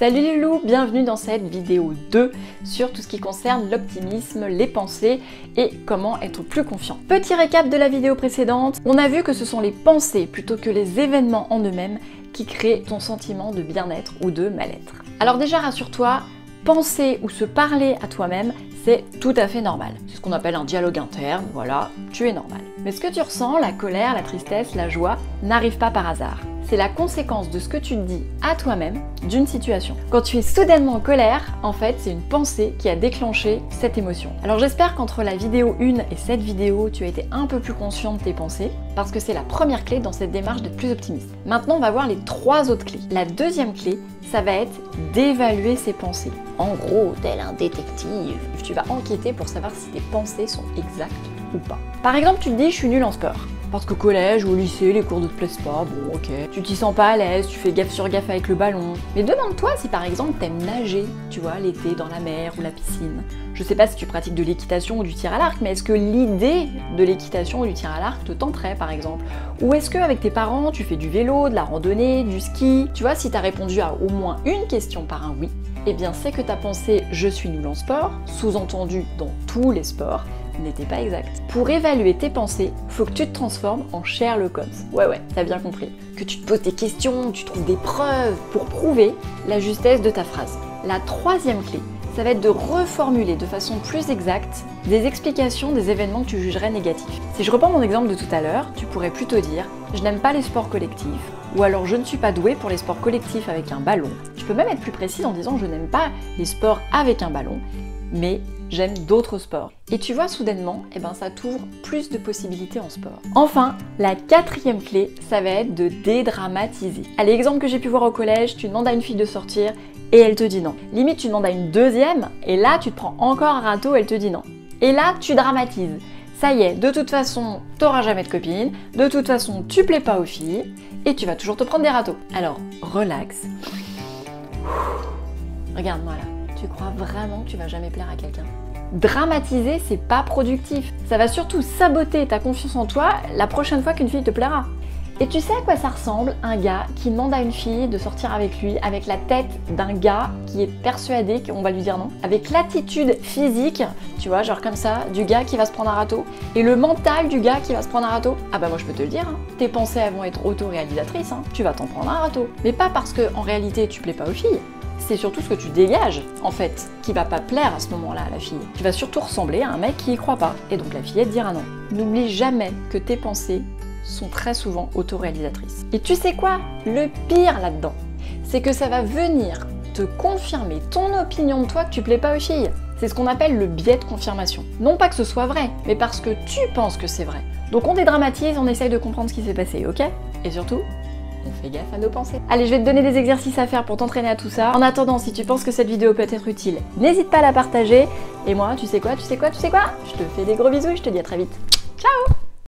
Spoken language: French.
Salut les loups, bienvenue dans cette vidéo 2 sur tout ce qui concerne l'optimisme, les pensées et comment être plus confiant. Petit récap de la vidéo précédente, on a vu que ce sont les pensées plutôt que les événements en eux-mêmes qui créent ton sentiment de bien-être ou de mal-être. Alors déjà rassure-toi, penser ou se parler à toi-même, c'est tout à fait normal. C'est ce qu'on appelle un dialogue interne, voilà, tu es normal. Mais ce que tu ressens, la colère, la tristesse, la joie, n'arrive pas par hasard. C'est la conséquence de ce que tu te dis à toi-même d'une situation. Quand tu es soudainement en colère, en fait, c'est une pensée qui a déclenché cette émotion. Alors j'espère qu'entre la vidéo 1 et cette vidéo, tu as été un peu plus conscient de tes pensées, parce que c'est la première clé dans cette démarche d'être plus optimiste. Maintenant, on va voir les 3 autres clés. La deuxième clé, ça va être d'évaluer ses pensées. En gros, tel un détective, tu vas enquêter pour savoir si tes pensées sont exactes ou pas. Par exemple, tu te dis « je suis nul en sport ». Parce qu'au collège ou au lycée, les cours ne te plaisent pas, bon ok. Tu t'y sens pas à l'aise, tu fais gaffe sur gaffe avec le ballon. Mais demande-toi si par exemple t'aimes nager, tu vois, l'été dans la mer ou la piscine. Je sais pas si tu pratiques de l'équitation ou du tir à l'arc, mais est-ce que l'idée de l'équitation ou du tir à l'arc te tenterait par exemple? Ou est-ce qu'avec tes parents, tu fais du vélo, de la randonnée, du ski? Tu vois, si t'as répondu à au moins une question par un oui, eh bien c'est que ta pensée « je suis nul en sport », sous-entendu dans tous les sports, n'était pas exact. Pour évaluer tes pensées, faut que tu te transformes en Sherlock Holmes. Ouais, t'as bien compris. Que tu te poses des questions, tu trouves des preuves pour prouver la justesse de ta phrase. La 3e clé, ça va être de reformuler de façon plus exacte des explications des événements que tu jugerais négatifs. Si je reprends mon exemple de tout à l'heure, tu pourrais plutôt dire « je n'aime pas les sports collectifs » ou alors « je ne suis pas doué pour les sports collectifs avec un ballon ». Tu peux même être plus précis en disant « je n'aime pas les sports avec un ballon », mais j'aime d'autres sports. Et tu vois, soudainement, ça t'ouvre plus de possibilités en sport. Enfin, la 4e clé, ça va être de dédramatiser. Allez, exemple que j'ai pu voir au collège, tu demandes à une fille de sortir et elle te dit non. Limite, tu demandes à une deuxième et là, tu te prends encore un râteau et elle te dit non. Et là, tu dramatises. Ça y est, de toute façon, t'auras jamais de copine, de toute façon, tu plais pas aux filles et tu vas toujours te prendre des râteaux. Alors, relax. Regarde-moi là. Tu crois vraiment que tu vas jamais plaire à quelqu'un? Dramatiser, c'est pas productif. Ça va surtout saboter ta confiance en toi la prochaine fois qu'une fille te plaira. Et tu sais à quoi ça ressemble un gars qui demande à une fille de sortir avec lui avec la tête d'un gars qui est persuadé qu'on va lui dire non, avec l'attitude physique, tu vois, genre comme ça, du gars qui va se prendre un râteau, et le mental du gars qui va se prendre un râteau? Ah bah moi je peux te le dire, hein. Tes pensées elles vont être auto-réalisatrices, hein. Tu vas t'en prendre un râteau. Mais pas parce que en réalité tu plais pas aux filles. C'est surtout ce que tu dégages, en fait, qui va pas plaire à ce moment-là à la fille. Tu vas surtout ressembler à un mec qui y croit pas, et donc la fillette dira non. N'oublie jamais que tes pensées sont très souvent autoréalisatrices. Et tu sais quoi? Le pire là-dedans, c'est que ça va venir te confirmer ton opinion de toi que tu plais pas aux filles. C'est ce qu'on appelle le biais de confirmation. Non pas que ce soit vrai, mais parce que tu penses que c'est vrai. Donc on dédramatise, on essaye de comprendre ce qui s'est passé, ok? Et surtout, on fait gaffe à nos pensées. Allez, je vais te donner des exercices à faire pour t'entraîner à tout ça. En attendant, si tu penses que cette vidéo peut être utile, n'hésite pas à la partager. Et moi, tu sais quoi? Je te fais des gros bisous et je te dis à très vite. Ciao!